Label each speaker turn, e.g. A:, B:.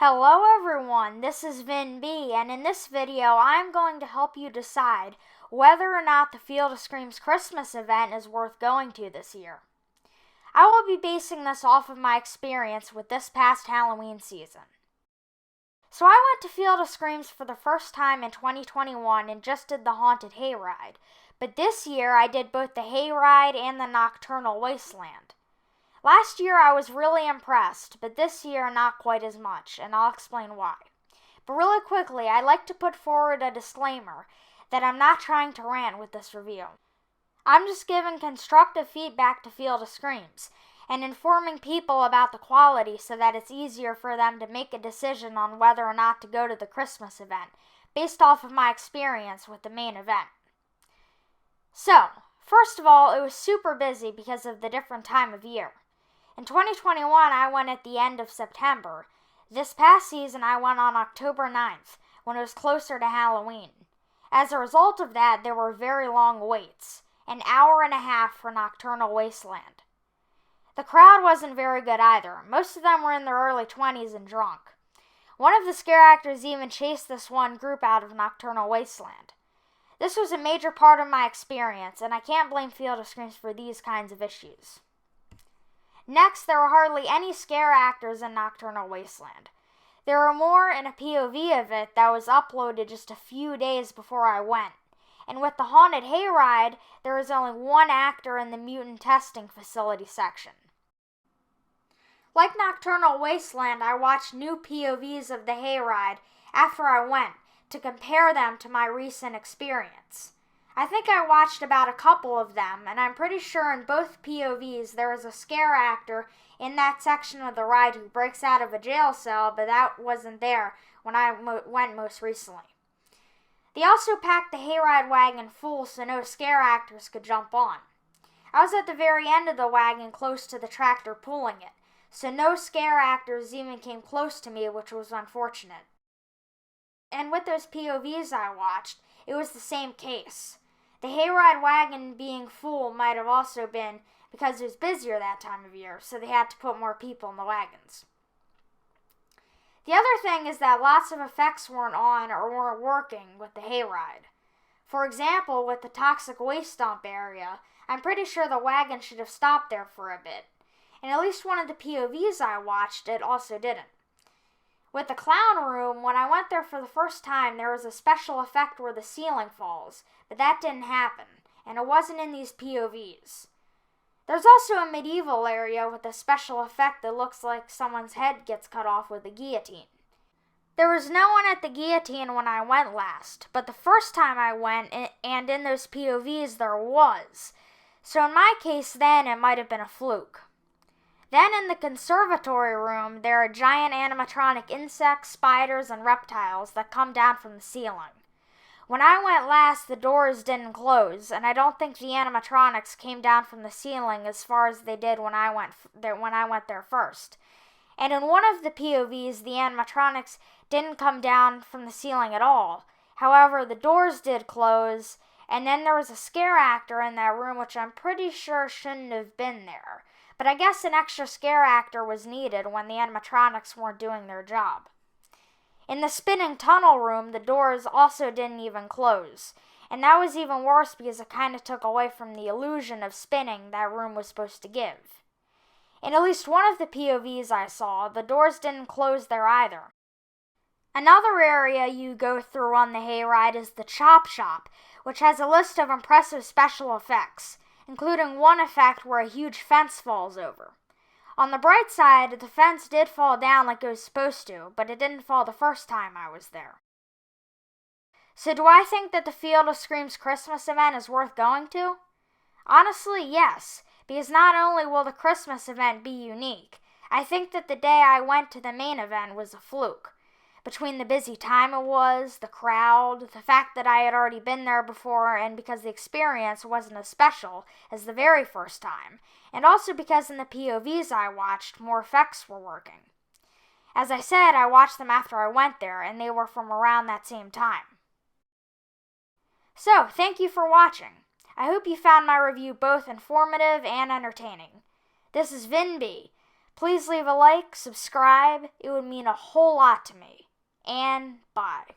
A: Hello everyone, this is Vin B, and in this video I'm going to help you decide whether or not the Field of Screams Christmas event is worth going to this year. I will be basing this off of my experience with this past Halloween season. So I went to Field of Screams for the first time in 2021 and just did the Haunted Hayride, but this year I did both the Hayride and the Nocturnal Wasteland. Last year I was really impressed, but this year not quite as much, and I'll explain why. But really quickly, I'd like to put forward a disclaimer that I'm not trying to rant with this review. I'm just giving constructive feedback to Field of Screams, and informing people about the quality so that it's easier for them to make a decision on whether or not to go to the Christmas event, based off of my experience with the main event. So, first of all, it was super busy because of the different time of year. In 2021, I went at the end of September. This past season, I went on October 9th, when it was closer to Halloween. As a result of that, there were very long waits, an hour and a half for Nocturnal Wasteland. The crowd wasn't very good either. Most of them were in their early 20s and drunk. One of the scare actors even chased this one group out of Nocturnal Wasteland. This was a major part of my experience, and I can't blame Field of Screams for these kinds of issues. Next, there were hardly any scare actors in Nocturnal Wasteland. There were more in a POV of it that was uploaded just a few days before I went. And with the Haunted Hayride, there was only one actor in the mutant testing facility section. Like Nocturnal Wasteland, I watched new POVs of the Hayride after I went to compare them to my recent experience. I think I watched about a couple of them, and I'm pretty sure in both POVs there is a scare actor in that section of the ride who breaks out of a jail cell, but that wasn't there when I went most recently. They also packed the hayride wagon full so no scare actors could jump on. I was at the very end of the wagon close to the tractor pulling it, so no scare actors even came close to me, which was unfortunate. And with those POVs I watched, it was the same case. The hayride wagon being full might have also been because it was busier that time of year, so they had to put more people in the wagons. The other thing is that lots of effects weren't on or weren't working with the hayride. For example, with the toxic waste dump area, I'm pretty sure the wagon should have stopped there for a bit. And at least one of the POVs I watched, it also didn't. With the clown room, when I went there for the first time, there was a special effect where the ceiling falls, but that didn't happen, and it wasn't in these POVs. There's also a medieval area with a special effect that looks like someone's head gets cut off with a guillotine. There was no one at the guillotine when I went last, but the first time I went, and in those POVs there was. So in my case then, it might have been a fluke. Then in the conservatory room, there are giant animatronic insects, spiders, and reptiles that come down from the ceiling. When I went last, the doors didn't close, and I don't think the animatronics came down from the ceiling as far as they did when I went there first. And in one of the POVs, the animatronics didn't come down from the ceiling at all. However, the doors did close, and then there was a scare actor in that room, which I'm pretty sure shouldn't have been there. But I guess an extra scare actor was needed when the animatronics weren't doing their job. In the spinning tunnel room, the doors also didn't even close. And that was even worse because it kind of took away from the illusion of spinning that room was supposed to give. In at least one of the POVs I saw, the doors didn't close there either. Another area you go through on the hayride is the Chop Shop, which has a list of impressive special effects, including one effect where a huge fence falls over. On the bright side, the fence did fall down like it was supposed to, but it didn't fall the first time I was there. So do I think that the Field of Screams Christmas event is worth going to? Honestly, yes, because not only will the Christmas event be unique, I think that the day I went to the main event was a fluke. Between the busy time it was, the crowd, the fact that I had already been there before, and because the experience wasn't as special as the very first time, and also because in the POVs I watched, more effects were working. As I said, I watched them after I went there, and they were from around that same time. So, thank you for watching. I hope you found my review both informative and entertaining. This is Vin B. Please leave a like, subscribe. It would mean a whole lot to me. And bye.